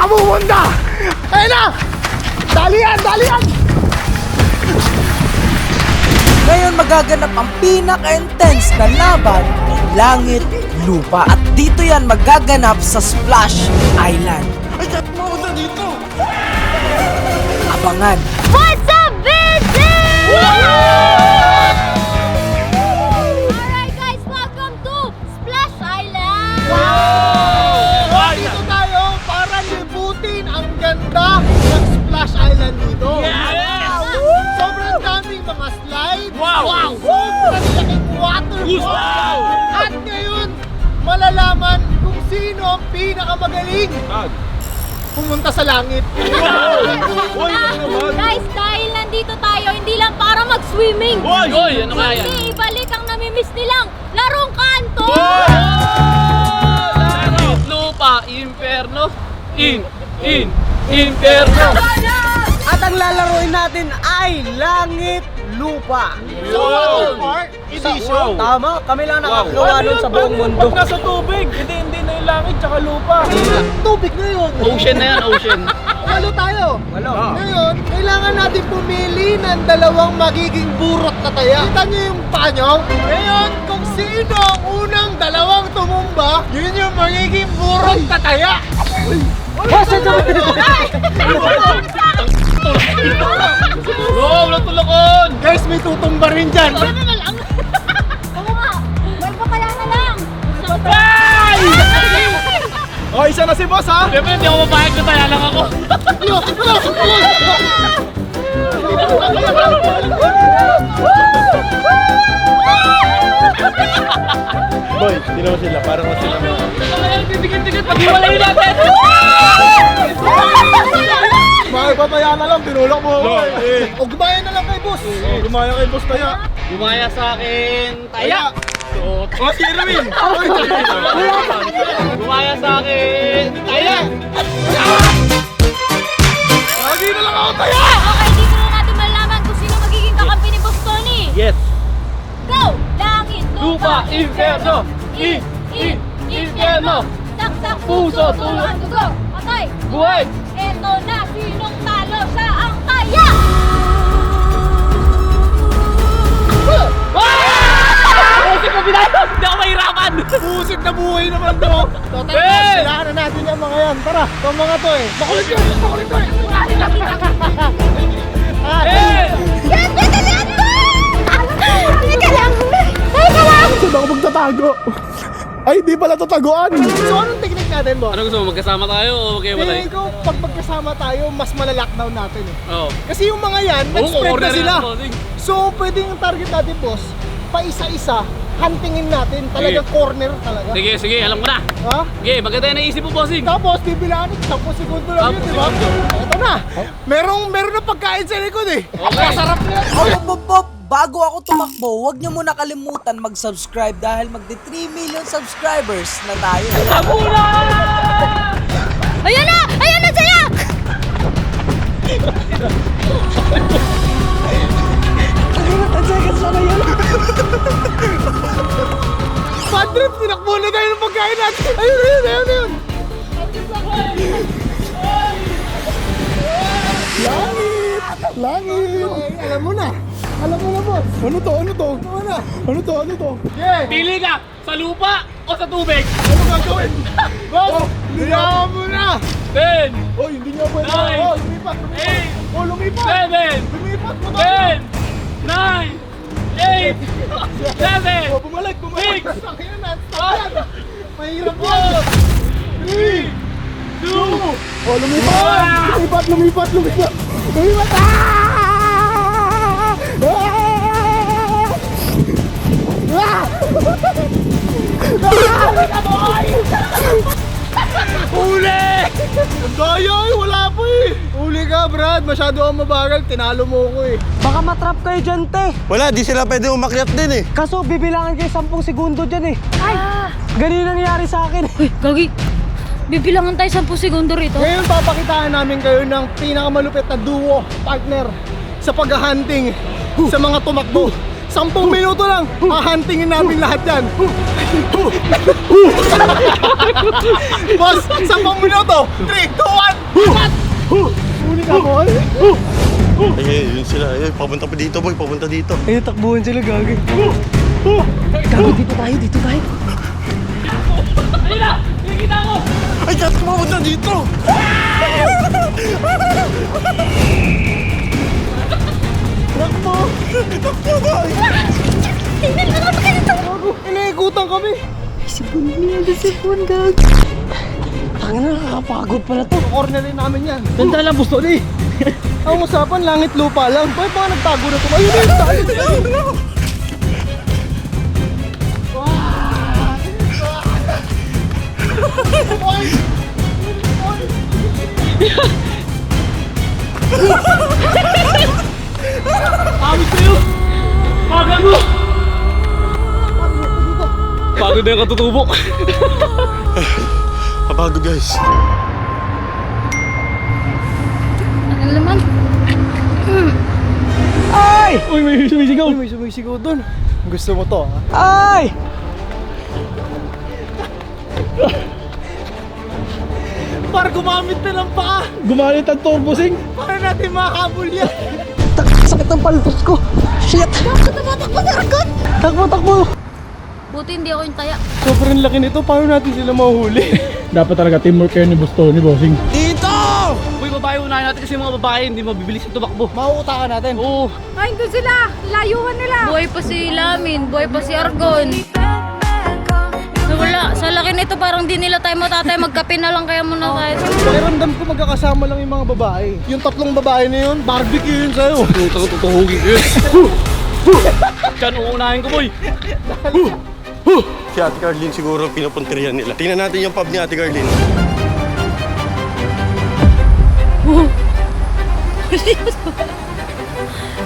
ka pumunta? Ayun na! Dali yan! Dali yan! Ngayon magaganap ang pinaka-intense na laban ng langit, lupa. At dito yan magaganap sa Splash Island. Ay, kat mo na dito! Abangan! What's up, bitches? Alright guys, welcome to Splash Island! Dito tayo para libutin ang ganda ng Splash Island dito. Sobrang daming mga slide. Sobrang laking waterfall. At ngayon, malalaman kung sino ang pinakamagaling pumunta sa langit. Guys, dahil nandito tayo, hindi lang para mag-swimming. Ano kaya? Hindi ibalik ang namimiss nilang larong kanto! Langit, lupa, inferno. Inferno. At ang lalaroin natin ay langit, lupa. So, water park edition. Tama, kami lang nakakagawa nun sa buong mundo. Pag nasa tubig, hindi na yung langit tsaka lupa. Tubig na yun. Ocean na yan, ocean. Walo tayo. Walo. Ngayon, kailangan natin pumili ng dalawang magiging burot na taya. Kita nyo yung paa nyo? Ngayon, kung sino ang unang dalawang tumumba, yun yung magiging burot na taya. Wala tulakon! Guys, may tutumba rin dyan. Ano na lang? Oo nga, may papaya na lang. O, isa na si boss ha. Siyempre, hindi ako mapahig na taya lang ako. Boy, hindi naman sila. Parang mas sila. Titigit-tigit, pag-iwalay natin! Papaya na lang, tinulak mo ako eh. O, gumaya na lang kay boss. Gumaya kay boss taya. Gumaya sa akin, taya! O, si Erwin. Gumaya sa akin, taya! Lagi na lang ako taya. Okay, dito na natin malalaman kung sino magiging kakampi ni Boss Tony. Yes! Go! Langit, Lupa, inferno! Inferno! Saksak, Puso, puso, dulo ang dugo. Patay! Buhay! Eto na, sinong talo sa ang taya? Pusin ko binayo! Hindi ako mahirapan! Pusit na buhay naman to. So, tara, Hey! silahan na natin yung mga yan. Tara, itong mga to eh. Makulit yun, makulit to eh. Eh! Yan, yan! Teka lang! Teka lang! Saan ako magtatago? Ay, di pala tataguan. So, anong technique natin, boss? Ano gusto mo? Magkasama tayo o magkaiwalay? Feeling ko, pag magkasama tayo, mas malalockdown natin eh. Oo. Kasi yung mga yan, nag-spread na sila. So, pwede yung target natin, boss, pa isa-isa, huntingin natin. Talagang corner talaga. Sige, alam ko na. Ha? Sige, maganda yung naisip mo, bossing. Tapos, bibilangan 10 segundo lang yun, 10 di ba? segundo. Ito na. Meron na pagkain sa likod eh. Okay. Masarap na yan. Pop, bago ako tumakbo, huwag niyo muna kalimutan mag-subscribe dahil magdi 3 million subscribers na tayo. Sabuna! Ayan na! Ayan na siya! Bad trip, tinakbo na tayo ng pagkain natin. Ayun. Langit. Okay, alam mo na, boss. Ano to? Yeah. Pili ka! Sa lupa o sa tubig? Ano gagawin? Boss, nilawan mo na. 10, Oh, hindi niya pwede. Nine. Oh, lumipat. 8, Oh, lumipat. 7, Lumipat mo tayo. 10, 9, 8, 7, Oh, bumalik. Six. Ang ina na, stop yan. Mahirap yan. 3, 2, Oh, lumipat. Lumipat. Uli! Daya eh, wala pa eh. Uli ka, Brad. Masyado akong mabagal. Tinalo mo ko eh. Baka matrap kayo dyan, te. Wala, di sila pwede umakyat din eh. Kaso bibilangan kayo 10 segundo dyan eh. Ay! Ganun nangyari sa akin. Uy, Gagi! Bibilangan tayo 10 segundo rito. Ngayon, papakitaan namin kayo ng pinakamalupit na duo partner sa paghahunting sa mga tumakbo 10 minuto lang, hahantingin namin lahat yan. Boss, 10 minuto. 3, 2, 1, shot! Huli ka, boy. Ay, yun sila. Ay, papunta pa dito, boy. Papunta dito. Ay, takbuhan sila, gagi. Gago, dito tayo. Ayun na! Nakikita ko! Ay, kat papunta dito! Takbo! Takbo, boy! Inaikutan kami. Tangina, nakakapagod pala to. Cornerin namin yan. Ganda lang, gusto ni. Ang usapan, langit lupa lang. Boy, baka nagtago na ito. Ayun na yun, tayo. Boy! Awit sa'yo! Paga mo! Pagod na yung katutubok. Kapagod, guys. Ano naman? Ay! Uy, may sumisigaw. May sumisigaw doon. Gusto mo to, ha? Ay! Para gumamit na ng paa. Gumalit ang turbosing. Para natin makahabol yan. Sakit ng paltos ko. Shit! Tumatakbo na agad! Takbo! Buti hindi ako yung taya. Sobrang laki nito. Paano natin sila mahuhuli? Dapat talaga teamwork kayo ni Bustoni, bossing. Dito! Uy, babae unahin natin kasi yung mga babae hindi mabibilis yung tumakbo. Mauutakan natin. Oo. Ay, doon sila! Layuhan nila! Buhay pa si Lamin, buhay pa si Argon. Wala, sa laki nito parang di nila tayo matatay. Magkape na lang kaya muna tayo. Pakiramdam ko magkakasama lang yung mga babae. Yung 3 babae na yun, barbecue yun sa'yo. Tutuhugin ko yun. Diyan, uunahin ko, boy. Si Ate Carlene siguro pinupunterihan nila. Tingnan natin yung pub ni Ate Carlene.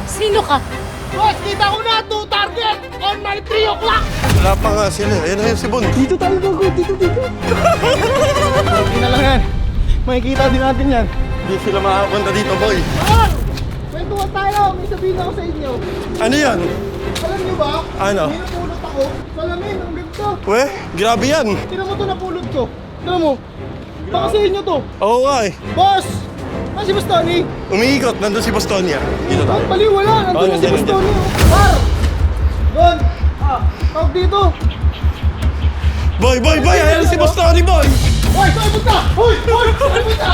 Sino ka? Boss, kita ko na 2 target on my 3 o'clock. Wala pa nga sila. Ayan na yun si Bon. Dito tayo, bago. Dito. Hindi na lang yan. Makikita din natin yan. Hindi sila makapunta dito, boy. Boss! Kwentuhan tayo. May sabihin ako sa inyo. Ano yan? Alam niyo ba? Ano? May napulot ako. Salamin, ang ganda. Weh, grabe yan. Tinan mo to napulot ko. Tinan mo. Baka sa inyo to. Oo nga eh. Boss! Ah, si Bustoni. Umiikot. Nandun si Bostonia. Dito tayo. Baliw, wala. Nandun na si nandiyan, Bustoni. Par! Don! Tawag dito. Boy! Ayan si Bostoni, boy! Hoy! Saan punta? Hoy! Saan punta?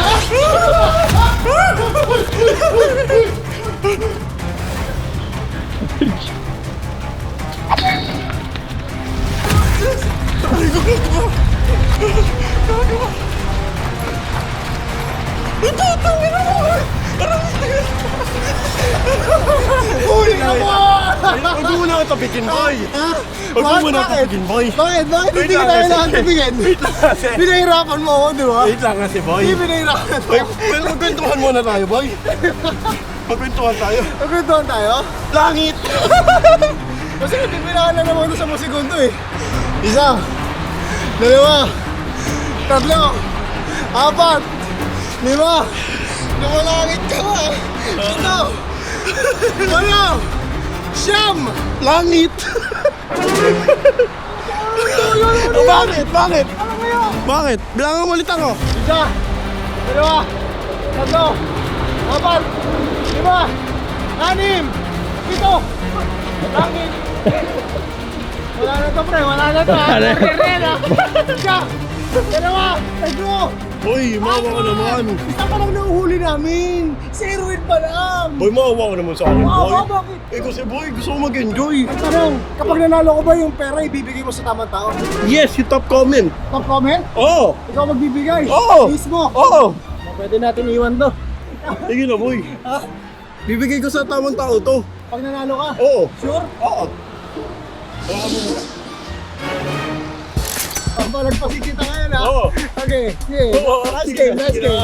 Huli ka mo! Huwag mo na tapikin, boy! Huwag mo na tapikin, boy! Bakit? Bakit Wait hindi lang, ka tayo sige. nakatibigin? Wait lang, kasi... Pinahirapan mo ako, di ba? Wait lang kasi, boy! Hindi pinahirapan mo. Boy, pero magkwentuhan muna tayo, boy! Magkwentuhan tayo! Nagkwentuhan tayo? Langit! Kasi pipinahan na naman ito sa mga segundo eh. 1, 2, 3, 4, 5, lumalangit ka ba? 7, 8, 9, Langit! Oh, bakit? Bakit? Alam mo yun? Bakit? Bilangan mo ulit ako! 1, 2, 3, 4, 5, 6, 7, langit. Wala na to, pre. Wala na to. Wala na. Isa, 2, 3. Boy, maawa ka naman! Isa pa lang nauhuli namin. 0 win pa lang. Boy, maawa ka naman sa akin, boy! Maawa, bakit? Eh kasi, boy, gusto ko mag-enjoy! Tanong, kapag nanalo ko ba yung pera, ibibigay mo sa tamang tao? Yes, you top comment! Top comment? Oo! Ikaw magbibigay? Oo! Mismo? Oo! Pwede natin iwan to. Sige na, boy! Bibigay ko sa tamang tao to! Pag nanalo ka? Oo! Sure? Oo! Palagpasin kita ngayon ha? Oo. Okay, sige. Oo. Last game, last game.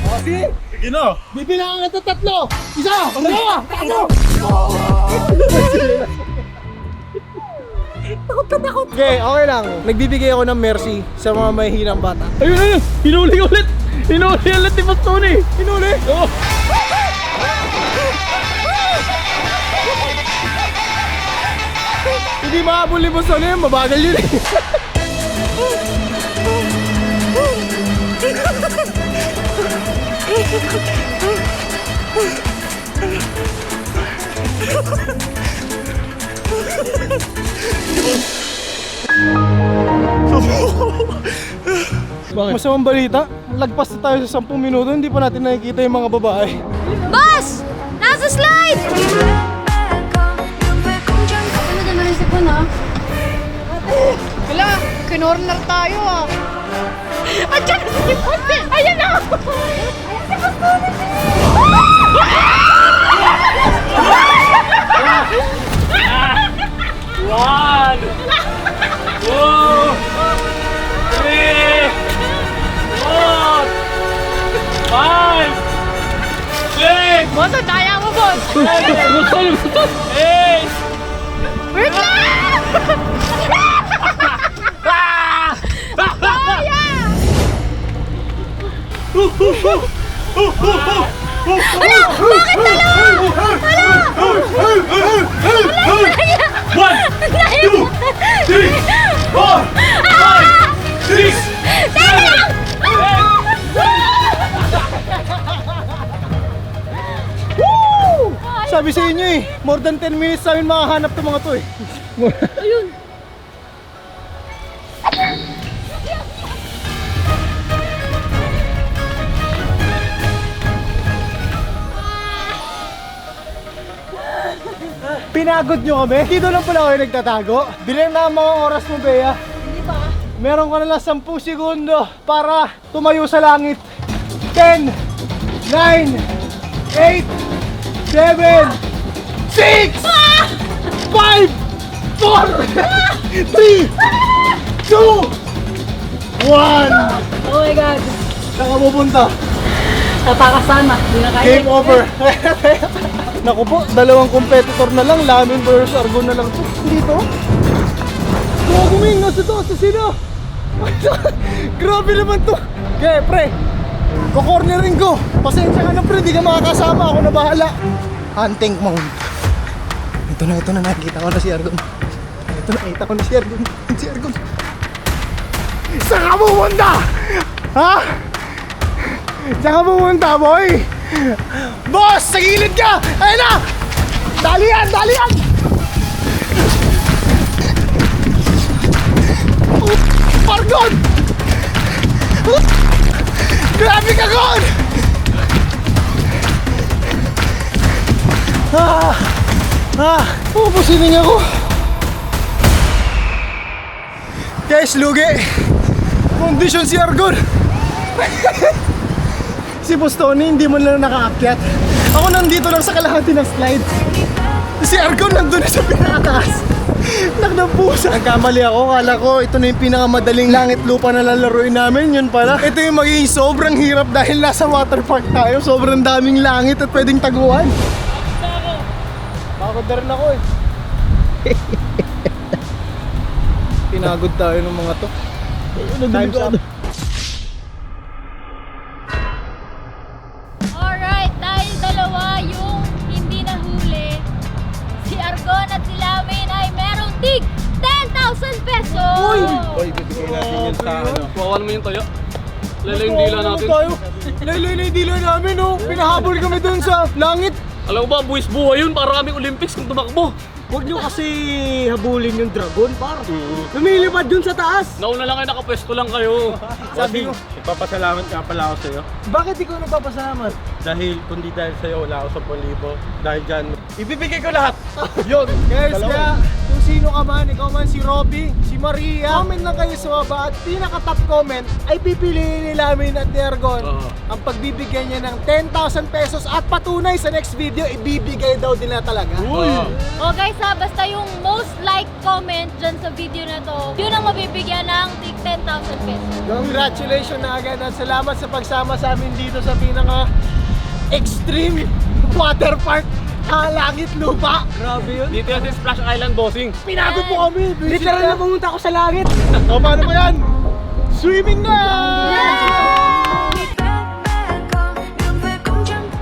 O, sige. Sige na! Bibilangan ka 3. 1, 2, 3. Okay, okay lang. Nagbibigay ako ng mercy sa mga mahihinang bata. Ayun! Hinuli ulit! Hinuli ulit ni Bastoni! Hinuli? Oo! Hindi mahabol ni Boss Tony, mabagal yun eh. Masamang balita, lagpas na tayo sa 10 minuto, hindi pa natin nakikita yung mga babae. Boss! Nasa slide! Ano na rin si Puna? Wala, kinorner tayo ah. At dyan na si Puna! Ayan na! Ayan si Puna! One! Two! Three! Four! Five! Six! Boss, ang daya mo, boss! Eight! Wait lang! One! Two! Three! Four! Five! Six! Seven! Sabi sa inyo eh, more than 10 minutes namin makahanap ng mga to eh. Ayun! Pinagod nyo kami? Dito lang pala kayo nagtatago? Bilang na ang mga oras mo, Bea. Hindi ba? Meron ka na lang 10 segundo para tumayo sa langit. 10, 9, 8, 7, 6, 5, 4, 3, 2, 1. Oh my God! Saan ka pupunta? Napakasama. Hindi na kaya. Game over. Naku po, dalawang competitor na lang. Lamin versus Argon na lang to. Dito. Guming, nasa to, sa sino? Grabe naman to. Okay, pre. Ko-cornering ko. Pasensya ka na, pre. Di ka makakasama. Ako na bahala. Hunting mount. Ito na. Nakikita ko na si Argon. Ito na, nakita ko na si Argon. Si Argon. Saan ka pumunta? Ha? Saan ka pumunta, boy? Boss! Sa gilid ka! Ayun na! Dali yan! Argon! Grabe ka, God! Pupusinin ako. Guys, lugi. Kondisyon si Argon. Si Boss Tony, hindi mo lang nakaakyat. Ako nandito lang sa kalahati ng slides. Si Argon nandun na sa pinakataas. Nagdampusa. Nagkamali ako. Kala ko ito na yung pinakamadaling langit lupa na lalaroin namin. Yun pala. Ito yung magiging sobrang hirap dahil nasa water park tayo. Sobrang daming langit at pwedeng taguan. Pagod na rin ako eh. Pinagod tayo ng mga to. Time's up. Alright, dahil dalawa yung hindi nahuli, si Argon at si Lamin ay merong tig 10,000 pesos! Oy, bibigay natin yan sa ano. Wawan mo yung toyo. Lala yung dila natin. Laylay na yung dila namin, oh. Pinahabol kami dun sa langit. Alam mo ba, buwis buhay yun para kaming Olympics kung tumakbo. Huwag nyo kasi habulin yung dragon, par. Lumilipad dun sa taas. Nauna lang kayo, nakapwesto lang kayo. Sabi ko, Ipapasalamat nga pala ako sa'yo. bakit ikaw nagpapasalamat? Dahil kundi dahil sa'yo, wala ako 10,000. Dahil dyan, ibibigay ko lahat. Yun, guys, kaya kung sino ka man, ikaw man si Robby, si Maria, comment lang kayo sa baba at pinaka-top comment ay pipiliin ni Lamin at ni Argon ang pagbibigyan niya ng 10,000 pesos at patunay sa next video, ibibigay daw nila talaga. O guys ha, basta yung most like comment dyan sa video na to, yun ang mabibigyan ng tig 10,000 pesos. Congratulations na agad at salamat sa pagsama sa amin dito sa pinaka-extreme water park langit lupa. Grabe yun. Dito yan sa Splash Island, bossing. Pinagod mo kami. Literal na pumunta ako sa langit. O, paano ba yan? Swimming na!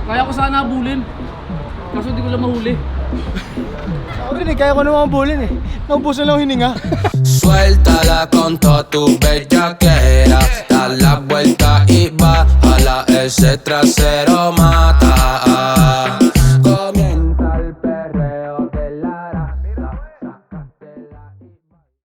Kaya ko sana habulin. Kaso hindi ko lang mahuli. Ako rin eh, kaya ko naman bulin eh. Naubusan lang hininga. Suéltala con toda tu bellaquera. Da la vuelta y bájala ese trasero más.